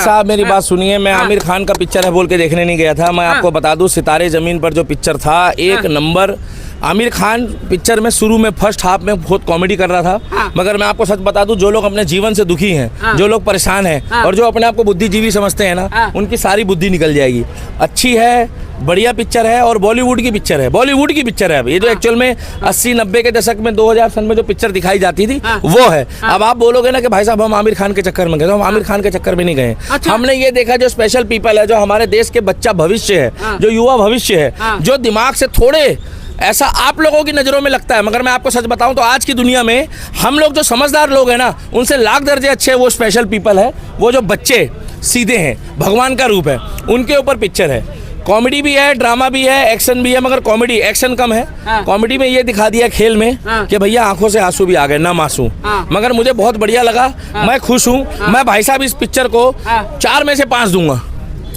साहब मेरी बात सुनिए, मैं आमिर खान का पिक्चर है बोल के देखने नहीं गया था। मैं आपको बता दूं, सितारे ज़मीन पर जो पिक्चर था, एक नंबर। आमिर खान पिक्चर में शुरू में फर्स्ट हाफ में बहुत कॉमेडी कर रहा था, मगर मैं आपको सच बता दूं, जो लोग अपने जीवन से दुखी हैं, जो लोग परेशान हैं और जो अपने आप को बुद्धिजीवी समझते हैं ना, उनकी सारी बुद्धि निकल जाएगी। अच्छी है, बढ़िया पिक्चर है और बॉलीवुड की पिक्चर है, बॉलीवुड की पिक्चर है। ये जो एक्चुअल में 80-90 के दशक में 2000 सन में जो पिक्चर दिखाई जाती थी वो है। अब आप बोलोगे ना कि भाई साहब हम आमिर खान के चक्कर में गए, तो हम आमिर खान के चक्कर में नहीं गए। हमने ये देखा जो स्पेशल पीपल है, जो हमारे देश के बच्चा भविष्य है, जो युवा भविष्य है, जो दिमाग से थोड़े ऐसा आप लोगों की नज़रों में लगता है, मगर मैं आपको सच बताऊं तो आज की दुनिया में हम लोग जो समझदार लोग हैं ना, उनसे लाख दर्जे अच्छे वो स्पेशल पीपल है। वो जो बच्चे सीधे हैं, भगवान का रूप है, उनके ऊपर पिक्चर है। कॉमेडी भी है, ड्रामा भी है, एक्शन भी है, मगर कॉमेडी एक्शन कम है। कॉमेडी में ये दिखा दिया खेल में कि भैया आंखों से आंसू भी आ गए, ना मासूम। मगर मुझे बहुत बढ़िया लगा, मैं खुश हूँ। मैं भाई साहब इस पिक्चर को 4 में से 5 दूंगा।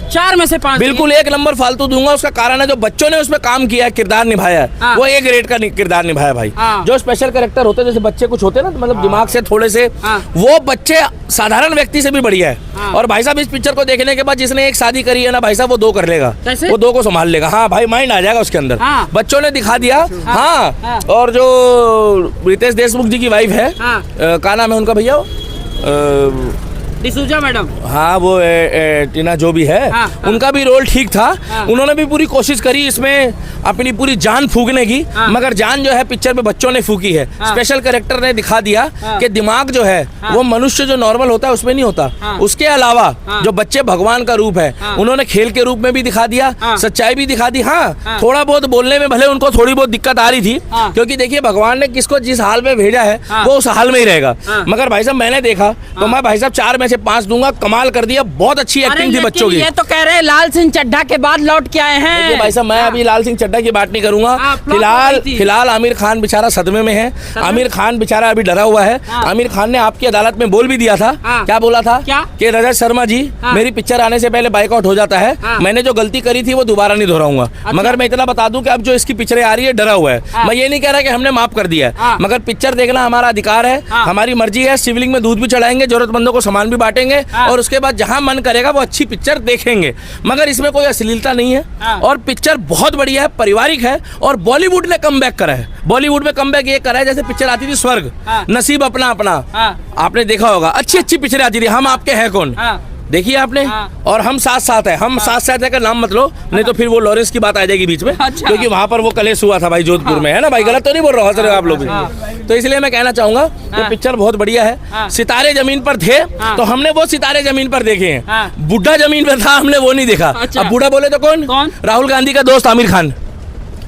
4 में से 5 बिल्कुल एक नंबर फालतू दूंगा। उसका कारण है जो बच्चों ने उसमें काम किया है, किरदार निभाया है, वो एक रेट का किरदार निभाया भाई। जो स्पेशल कैरेक्टर होते हैं, जैसे बच्चे कुछ होते हैं ना, मतलब दिमाग से थोड़े से, वो बच्चे साधारण व्यक्ति से भी बढ़िया है। और भाई साहब इस पिक्चर को देखने के बाद जिसने एक शादी करी है ना भाई साहब, वो 2 कर लेगा, वो 2 को संभाल लेगा। हाँ भाई, माइंड आ जाएगा उसके अंदर। बच्चों ने दिखा दिया। हाँ, और जो रितेश देशमुख जी की वाइफ है, क्या नाम है उनका भैया, डिसूजा मैडम, हाँ वो टीना जो भी है, उनका भी रोल ठीक था। उन्होंने भी पूरी कोशिश करी इसमें अपनी पूरी जान फूकने की, मगर जान जो है पिक्चर में बच्चों ने फूकी है। स्पेशल कैरेक्टर ने दिखा दिया कि दिमाग जो है वो मनुष्य जो नॉर्मल होता है उसमें नहीं होता। उसके अलावा जो बच्चे भगवान का रूप है, उन्होंने खेल के रूप में भी दिखा दिया, सच्चाई भी दिखा दी। हाँ, थोड़ा बहुत बोलने में भले उनको थोड़ी बहुत दिक्कत आ रही थी, क्योंकि देखिए भगवान ने किसको जिस हाल में भेजा है वो उस हाल में ही रहेगा। मगर भाई साहब मैंने देखा तो मैं भाई साहब 4 में से 5 दूंगा। कमाल कर दिया, बहुत अच्छी एक्टिंग थी बच्चों की। ये तो कह रहे हैं लाल सिंह चड्ढा के बाद लौट के आए हैं। भाई साहब मैं अभी लाल सिंह चड्ढा की बात नहीं करूंगा। फिलहाल आमिर खान बेचारा सदमे में है। आमिर खान बेचारा अभी डरा हुआ है। आमिर खान ने आपकी अदालत में बोल भी दिया था। क्या बोला था कि रजत शर्मा जी, मेरी पिक्चर आने से पहले बाइकआउट हो जाता है, मैंने जो गलती करी थी वो दोबारा नहीं दोहराऊंगा। मगर मैं इतना बता दूं कि अब जो इसकी पिक्चरें आ रही है डरा हुआ है। मैं ये नहीं कह रहा कि हमने माफ कर दिया है, मगर पिक्चर देखना हमारा अधिकार है, हमारी मर्जी है। शिवलिंग में दूध भी चढ़ाएंगे, जरूरतमंदों को सामान भी बांटेंगे, और उसके बाद जहां मन करेगा वो अच्छी पिक्चर देखेंगे। मगर इसमें कोई अश्लीलता नहीं है और पिक्चर बहुत बढ़िया है, पारिवारिक है। और बॉलीवुड ने कमबैक करा है। बॉलीवुड में कमबैक ये करा है, जैसे पिक्चर आती थी स्वर्ग, नसीब अपना अपना, आपने देखा होगा, अच्छी अच्छी पिक्चर आती थी। हम आपके हैं कौन, देखिए आपने, और हम साथ साथ है। हम साथ साथ है का नाम मत लो, नहीं तो फिर वो लॉरेंस की बात आ जाएगी बीच में। क्योंकि वहां पर वो कलेश हुआ था भाई, जोधपुर में, है ना भाई, गलत तो नहीं बोल रहा हूँ आप लोग। तो इसलिए मैं कहना चाहूंगा कि पिक्चर बहुत बढ़िया है। सितारे जमीन पर थे तो हमने वो सितारे जमीन पर देखे हैं। बुढ़ा जमीन पर था, हमने वो नहीं देखा। अब बूढ़ा बोले तो कौन? राहुल गांधी का दोस्त आमिर खान,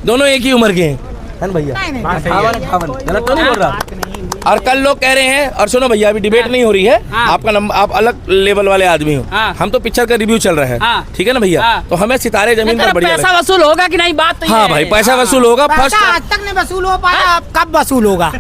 दोनों एक ही उम्र के हैं भैया। गलत तो नहीं बोल रहा। और कल लोग कह रहे हैं, और सुनो भैया अभी डिबेट नहीं हो रही है, आपका नंबर, आप अलग लेवल वाले आदमी हो, हम तो पिक्चर का रिव्यू चल रहा है, ठीक है ना भैया। तो हमें सितारे जमीन पर बढ़िया पैसा वसूल होगा कि नहीं, बात तो हाँ भाई, पैसा वसूल होगा। फर्स्ट आज तक नहीं वसूल हो पाया, अब कब वसूल होगा?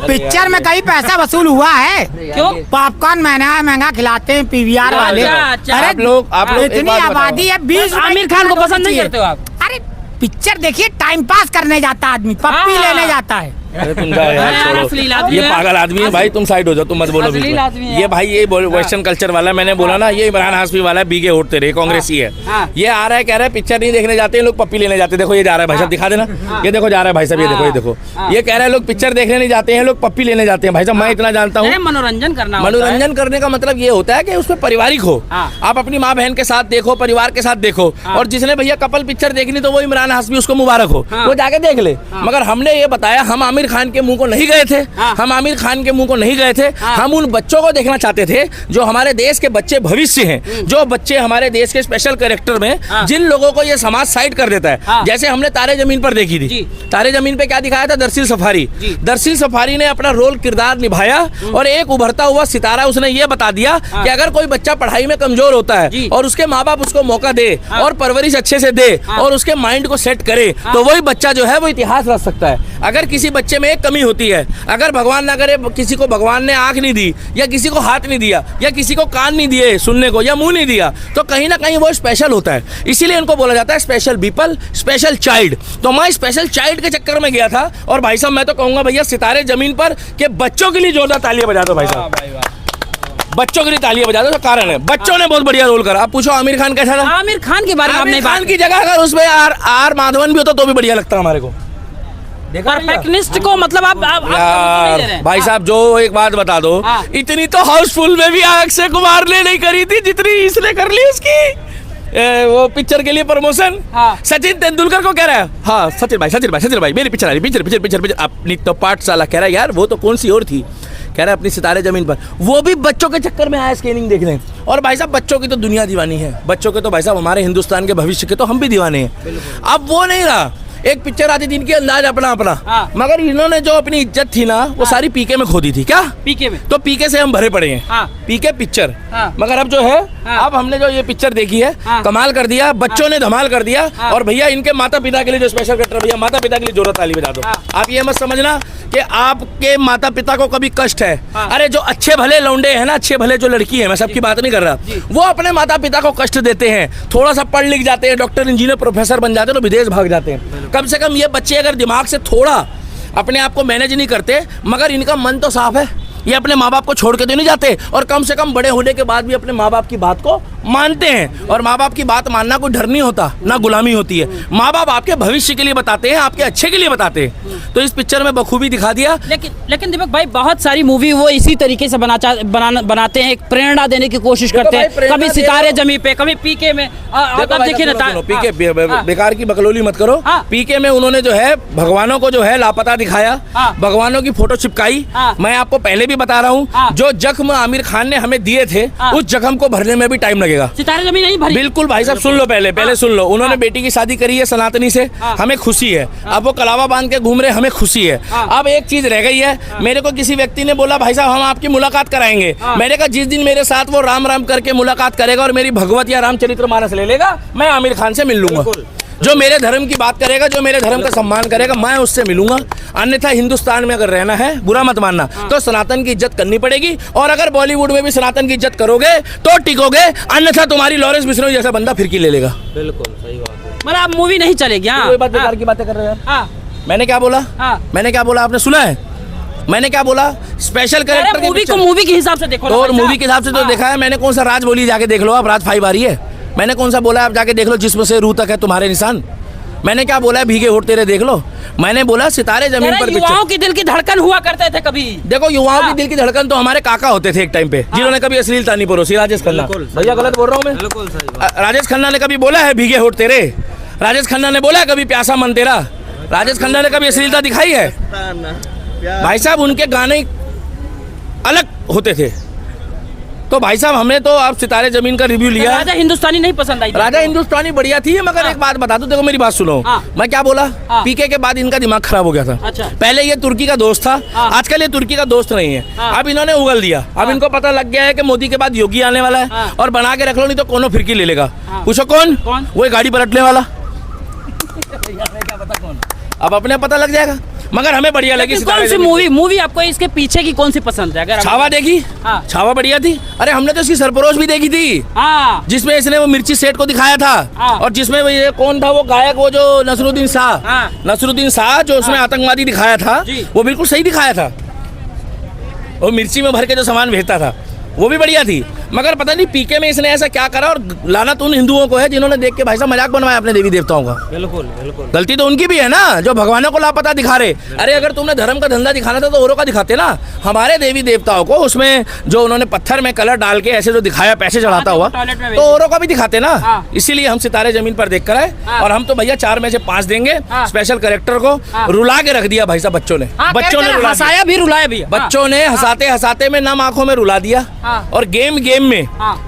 पिक्चर में कहीं पैसा वसूल हुआ है? क्यों? पॉपकॉर्न महंगा खिलाते हैं पीवीआर वाले। अरे आप लोग इतनी आबादी है, 20 आमिर खान को पसंद नहीं करते हो आप? अरे पिक्चर देखिए, टाइम पास करने जाता आदमी, पप्पी लेने जाता है। अरे तुम यार छोड़ो, ये पागल आदमी है भाई, तुम साइड हो जाओ, तुम मत बोलो। ये भाई ये वेस्टर्न कल्चर वाला, मैंने बोला ना, ये इमरान हाशमी वाला है, बीगे उठते रहे, कांग्रेसी है। ये आ रहा है, कह रहा है पिक्चर नहीं देखने जाते हैं लोग, पप्पी लेने जाते हैं। देखो ये जा रहा है भाई साहब, दिखा देना, ये देखो जा रहा है भाई साहब, ये देखो, ये देखो, ये कह रहा है लोग पिक्चर देखने नहीं जाते हैं, लोग पप्पी लेने जाते हैं। भाई साहब मैं इतना जानता हूँ, मनोरंजन करना, मनोरंजन करने का मतलब ये होता है कि उसमें पारिवारिक हो, आप अपनी माँ बहन के साथ देखो, परिवार के साथ देखो। और जिसने भैया कपल पिक्चर देखनी तो वो इमरान हाशमी, उसको मुबारक हो, वो जाके देख ले। मगर हमने ये बताया, हम आमिर खान के मुंह को नहीं गए थे, हम आमिर खान के मुंह को नहीं गए थे। हम उन बच्चों को देखना चाहते थे जो हमारे देश के बच्चे भविष्य हैं, जो बच्चे हमारे देश के स्पेशल कैरेक्टर में, जिन लोगों को ये समाज साइड कर देता है। जैसे हमने तारे जमीन पर देखी थी, तारे जमीन पे क्या दिखाया था? दरअसल सफारी, दरअसल सफारी ने अपना रोल किरदार निभाया और एक उभरता हुआ सितारा उसने ये बता दिया कि अगर कोई बच्चा पढ़ाई में कमजोर होता है और उसके माँ बाप उसको मौका दे और परवरिश अच्छे से दे और उसके माइंड को सेट करे, तो वही बच्चा जो है वो इतिहास रच सकता है। अगर किसी बच्चे में एक कमी होती है, अगर भगवान ना करे किसी को भगवान ने आंख नहीं दी, या किसी को हाथ नहीं दिया, या किसी को कान नहीं दिए सुनने को, या मुंह नहीं दिया, तो कहीं ना कहीं वो स्पेशल होता है। इसीलिए इनको बोला जाता है स्पेशल पीपल, स्पेशल चाइल्ड। तो मैं स्पेशल चाइल्ड के चक्कर में गया था। और भाई साहब मैं तो कहूंगा भैया, सितारे जमीन पर के बच्चों के लिए जोरदार तालियां बजा दो भाई साहब। बच्चों के लिए तालियां बजा दो, तो कारण है बच्चों ने बहुत बढ़िया रोल करा। आप पूछो आमिर खान कैसा था? आमिर खान के बारे में आपने आमिर खान की जगह अगर उसमें आर माधवन भी होता तो भी बढ़िया लगता हमारे को। परफेक्शनिस्ट को मतलब आप नहीं दे रहे यार हैं। भाई साहब जो एक बात बता दो, हाँ। इतनी तो हाउसफुल में भी अक्षय कुमार ने नहीं करी थी जितनी इसने कर ली उसकी वो पिक्चर के लिए प्रमोशन। हाँ। सचिन तेंदुलकर को कह रहा है, हाँ सचिन भाई मेरी पिक्चर आ रही, पिक्चर अपनी तो पाठशाला। कह रहा है यार वो तो कौन सी और थी, कह रहा है अपनी सितारे जमीन पर। वो भी बच्चों के चक्कर में आया स्क्रीनिंग देखने। और भाई साहब बच्चों की तो दुनिया दीवानी है, बच्चों के तो भाई साहब हमारे हिंदुस्तान के भविष्य के तो हम भी दीवाने हैं। अब वो नहीं रहा, एक पिक्चर आती थी इनकी अंदाज अपना अपना, हाँ। मगर इन्होंने जो अपनी इज्जत थी ना वो सारी पीके में खो दी थी। क्या पीके में? तो पीके से हम भरे पड़े हैं। हाँ। पीके पिक्चर। हाँ। मगर अब जो है, हाँ। अब हमने जो ये पिक्चर देखी है, हाँ। कमाल कर दिया, बच्चों ने धमाल कर दिया। हाँ। और भैया इनके माता पिता के लिए जो स्पेशल करेक्टर, भैया माता पिता के लिए जोरदार ताली बजा दो। हाँ। आप ये मत समझना कि आपके माता पिता को कभी कष्ट है। हाँ। अरे जो अच्छे भले लौंडे हैं ना, अच्छे भले जो लड़की है, मैं सबकी बात नहीं कर रहा, वो अपने माता पिता को कष्ट देते हैं। थोड़ा सा पढ़ लिख जाते हैं, डॉक्टर इंजीनियर प्रोफेसर बन जाते हैं, तो विदेश भाग जाते हैं। कम से कम ये बच्चे अगर दिमाग से थोड़ा अपने आप को मैनेज नहीं करते, मगर इनका मन तो साफ है, ये अपने माँ बाप को छोड़ के तो नहीं जाते, और कम से कम बड़े होने के बाद भी अपने माँ बाप की बात को मानते हैं। और माँ बाप की बात मानना कोई डर नहीं होता, ना गुलामी होती है। माँ बाप आपके भविष्य के लिए बताते हैं, आपके अच्छे के लिए बताते हैं। तो इस पिक्चर में बखूबी दिखा दिया। लेकिन दीपक भाई बहुत सारी मूवी वो इसी तरीके से बनाते हैं, एक प्रेरणा देने की कोशिश करते हैं, कभी सितारे जमी पे, कभी पीके में। अब देखिए ना, पीके बेकार की बकलोली मत करो। हाँ। पीके में उन्होंने जो है भगवानों को जो है लापता दिखाया, हाँ। भगवानों की फोटो चिपकाई। हाँ। मैं आपको पहले भी बता रहा हूँ, हाँ। जो जख्म आमिर खान ने हमें दिए थे, हाँ। उस जख्म को भरने में भी टाइम लगेगा। सितारे जमी नहीं भरी। बिल्कुल भाई साहब, सुन लो पहले सुन लो। उन्होंने बेटी की शादी करी है सनातनी से, हमें खुशी है। अब वो कलावा बांध के घूम रहे, हमें खुशी है। अब एक चीज रह गई है, मेरे को किसी व्यक्ति ने बोला भाई साहब हम आपकी मुलाकात कराएंगे। मैंने कहा जिस दिन मेरे साथ वो राम राम करके मुलाकात करेगा और मेरी भगवत या रामचरितमानस ले लेगा, मैं आमिर खान से मिल लूंगा। जो मेरे धर्म की बात करेगा, जो मेरे धर्म का सम्मान करेगा, मैं उससे मिलूंगा। अन्यथा हिंदुस्तान में अगर रहना है, बुरा मत मानना, तो सनातन की इज्जत करनी पड़ेगी। और अगर बॉलीवुड में भी सनातन की इज्जत करोगे तो टिकोगे, अन्यथा तुम्हारी लॉरेंस बिश्नोई जैसा बंदा फिरकी ले लेगा। बिल्कुल सही बात है। मतलब आप मूवी नहीं चलेगी। कोई बात बेकार की बातें कर रहे हैं। मैंने क्या बोला? मैंने क्या बोला आपने सुना है? मैंने क्या बोला? स्पेशल कैरेक्टर मूवी को मूवी के हिसाब से देखो। और मूवी के हिसाब से तो देखा है मैंने। कौन सा राज बोली, जाके देख लो आप, राज 5 आ रही है। मैंने कौन सा बोला, आप जाके देख लो, जिसमें से रूह तक है तुम्हारे निशान। मैंने क्या बोला है, भीगे होठ तेरे देख लो। मैंने बोला सितारे जमीन पर युवाओं की दिल की धड़कन हुआ करते थे कभी। देखो युवाओं की दिल की धड़कन तो हमारे काका होते थे एक टाइम पे, जिन्होंने कभी अश्लीलता नहीं परोसी। राजेश खन्ना, भैया गलत बोल रहा हूँ मैं? राजेश खन्ना ने कभी बोला है भीगे होठ तेरे? राजेश खन्ना ने बोला है कभी प्यासा मन तेरा? राजेश खन्ना ने कभी अश्लीलता दिखाई है? भाई साहब उनके गाने अलग होते थे। तो भाई साहब हमने तो आप सितारे जमीन का रिव्यू लिया। राजा हिंदुस्तानी नहीं पसंद आई? राजा हिंदुस्तानी बढ़िया थी, मगर एक बात बता दूं, देखो मेरी बात सुनो। मैं क्या बोला? पीके के बाद इनका दिमाग खराब हो गया था। अच्छा। पहले ये तुर्की का दोस्त था, आजकल ये तुर्की का दोस्त नहीं है। अब इन्होंने उगल दिया। अब इनको पता लग गया है कि मोदी के बाद योगी आने वाला है, और बना के रख लो, नहीं तो कोनो फिरकी ले लेगा। पूछो कौन? वो गाड़ी पलटने वाला। अब अपने पता लग जाएगा। मगर हमें बढ़िया लगी। कौन सी मूवी आपको इसके पीछे की कौन सी पसंद है? अगर छावा देखी? छावा बढ़िया थी। अरे हमने तो इसकी सरफरोश भी देखी थी, जिसमें इसने वो मिर्ची सेठ को दिखाया था, और जिसमें ये कौन था वो गायक, वो जो नसरुद्दीन शाह जो उसमें आतंकवादी दिखाया था, वो बिल्कुल सही दिखाया था। वो मिर्ची में भर के जो सामान भेजता था, वो भी बढ़िया थी। मगर पता नहीं पीके में इसने ऐसा क्या करा, और लानत उन हिंदुओं को है जिन्होंने देख के भाई साहब मजाक बनवाया अपने देवी देवताओं का। बिल्कुल बिल्कुल गलती तो उनकी भी है ना, जो भगवानों को लापता दिखा रहे। अरे अगर तुमने धर्म का धंधा दिखाना था तो औरों का दिखाते ना। हमारे देवी देवताओं को उसमें जो उन्होंने पत्थर में कलर डाल के ऐसे जो दिखाया पैसे चढ़ाता हुआ, तो औरों का भी दिखाते ना। इसीलिए हम सितारे जमीन पर देख कर आए, और हम तो भैया 4 में से 5 देंगे। स्पेशल कैरेक्टर को रुला के रख दिया भाई साहब बच्चों ने। बच्चों ने हंसाया भी, रुलाया भी। बच्चों ने हंसाते हंसाते में नम आंखों में रुला दिया, और गेम में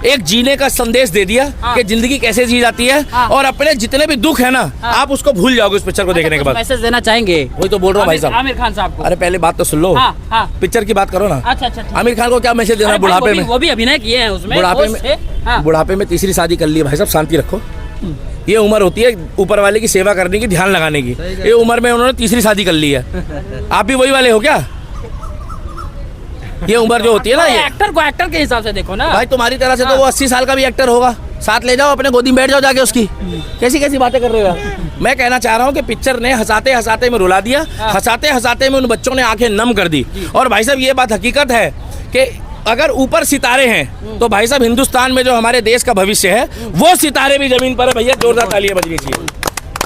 एक जीने का संदेश दे दिया कि जिंदगी कैसे जी जाती है, और अपने जितने भी दुख है ना, आप उसको भूल जाओगे इस पिक्चर को देखने के बाद। मैसेज देना चाहेंगे? वही तो बोल रहा हूँ भाई साहब, आमिर खान साहब को। अरे पहले बात तो सुन लो, पिक्चर की बात करो ना। अच्छा। आमिर खान को क्या मैसेज देना? बुढ़ापे में वो भी अभिनय किए हैं उसमें। बुढ़ापे में तीसरी शादी कर ली भाई साहब, शांति रखो। ये उम्र होती है ऊपर वाले की सेवा करने की, ध्यान लगाने की। ये उम्र में उन्होंने तीसरी शादी कर ली है। आप भी वही वाले हो क्या? ये उम्र जो होती है ना, ये एक्टर के हिसाब से देखो ना भाई। तुम्हारी तरह से तो वो 80 साल का भी एक्टर होगा। साथ ले जाओ, अपने गोदी में बैठ जाओ जाके उसकी। कैसी बातें कर रहे हो? मैं कहना चाह रहा हूँ कि पिक्चर ने हंसाते हंसाते में रुला दिया, हंसाते हंसाते में उन बच्चों ने आंखें नम कर दी। और भाई साहब ये बात हकीकत है कि अगर ऊपर सितारे हैं तो भाई साहब हिंदुस्तान में जो हमारे देश का भविष्य है वो सितारे भी जमीन पर है भैया। जोरदार तालियां बजनी चाहिए।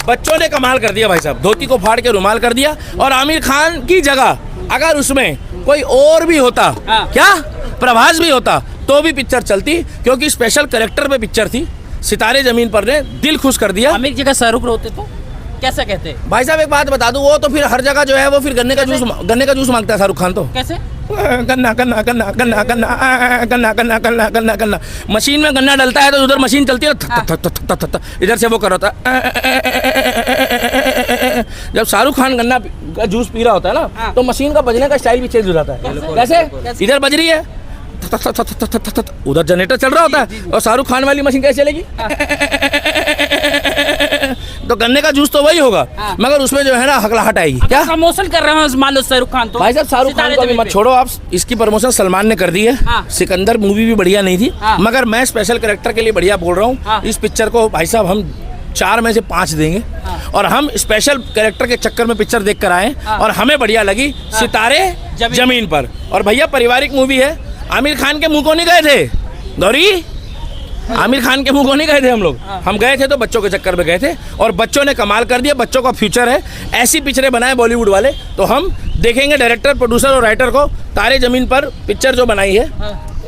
बच्चों ने कमाल कर दिया भाई साहब, धोती को फाड़ के रुमाल कर दिया। और आमिर खान की जगह अगर उसमें कोई और भी होता, क्या प्रभास भी होता, तो भी पिक्चर चलती, क्योंकि स्पेशल कैरेक्टर पे पिक्चर थी। सितारे जमीन पर ने दिल खुश कर दिया। आमिर की जगह शाहरुख होते तो कैसे कहते? भाई साहब एक बात बता दूं, वो तो फिर हर जगह जो है वो फिर गन्ने का जूस मांगता है शाहरुख खान। तो कैसे? गन्ना गन्ना गन्ना गन्ना गन्ना गन्ना गन्ना गन्ना गन्ना गन्ना मशीन में गन्ना डलता है तो उधर मशीन चलती है, इधर से वो कर रहा था। जब शाहरुख खान गन्ना का जूस पी रहा होता है ना, तो मशीन का बजने का स्टाइल भी चेंज हो जाता है। कैसे? इधर बज रही है, उधर जनरेटर चल रहा होता है, और शाहरुख खान वाली मशीन कैसे चलेगी? तो गन्ने का जूस तो वही होगा, मगर उसमें जो है ना हकलाहट आएगी। क्या प्रमोशन कर रहे हैं मान लो शाहरुख खान? तो भाई साहब शाहरुख खान को अभी मत छोड़ो आप, इसकी प्रमोशन सलमान ने कर दी है। सिकंदर मूवी भी बढ़िया नहीं थी, मगर मैं स्पेशल कैरेक्टर के लिए बढ़िया बोल रहा हूँ। इस पिक्चर को भाई साहब हम 4 में से 5 देंगे। और हम स्पेशल कैरेक्टर के चक्कर में पिक्चर देख कर आए और हमें बढ़िया लगी सितारे जमीन पर। और भैया पारिवारिक मूवी है। आमिर खान के मुंह को नहीं गए थे गौरी, आमिर खान के मुंह को नहीं गए थे हम लोग। हम गए थे तो बच्चों के चक्कर में गए थे, और बच्चों ने कमाल कर दिया। बच्चों का फ्यूचर है, ऐसी पिक्चरें बनाए बॉलीवुड वाले। तो हम देखेंगे डायरेक्टर, प्रोड्यूसर और राइटर को तारे जमीन पर पिक्चर जो बनाई है,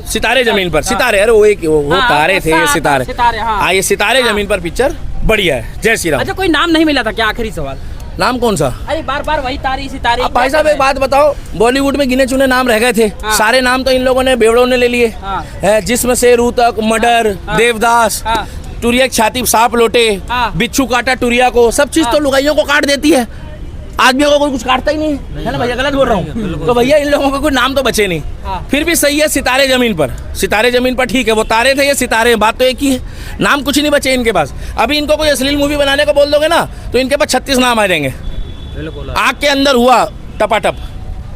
सितारे जमीन पर, सितारे, अरे वो तारे थे, ये सितारे। हाँ, ये सितारे जमीन पर पिक्चर बढ़िया है। जय श्री राम। अच्छा, कोई नाम नहीं मिला था क्या? आखिरी सवाल, नाम कौन सा? अरे बार बार वही तारे सितारे। अब भाई साहब एक बात बताओ, बॉलीवुड में गिने चुने नाम रह गए थे, सारे नाम तो इन लोगों ने बेवड़ों ने ले लिए है, जिसमें से रू तक, मर्डर, देवदास, टुरिया की छाती सांप लोटे, बिच्छू काटा टुरिया को, सब चीज तो लुगाइयों को काट देती है, आदमियों को कोई कुछ काटता ही नहीं है ना भैया। गलत बोल रहा हूँ? तो भैया इन लोगों को कोई नाम तो बचे नहीं। फिर भी सही है, सितारे जमीन पर। सितारे जमीन पर ठीक है, वो तारे थे, ये सितारे, बात तो एक ही है। नाम कुछ नहीं बचे इनके पास। अभी इनको कोई अश्लील मूवी बनाने को बोल दोगे ना, तो इनके पास 36 नाम आ जाएंगे। आग के अंदर हुआ टपाटप।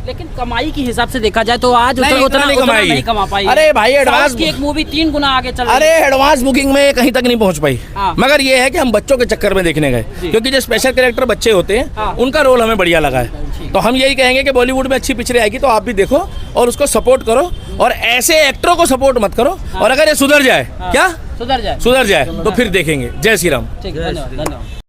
लेकिन कमाई के हिसाब से देखा जाए तो आज उतना नहीं कमा पाई। अरे भाई एडवांस की एक मूवी 3 गुना आगे चल रही है। अरे एडवांस बुकिंग में कहीं तक नहीं पहुंच पाई। मगर ये है कि हम बच्चों के चक्कर में देखने गए, क्योंकि जो स्पेशल कैरेक्टर बच्चे होते हैं उनका रोल हमें बढ़िया लगा है। तो हम यही कहेंगे कि बॉलीवुड में अच्छी पिक्चरें आएगी तो आप भी देखो और उसको सपोर्ट करो, और ऐसे एक्टरों को सपोर्ट मत करो। और अगर ये सुधर जाए, क्या सुधर जाए तो फिर देखेंगे। जय श्री राम। धन्यवाद।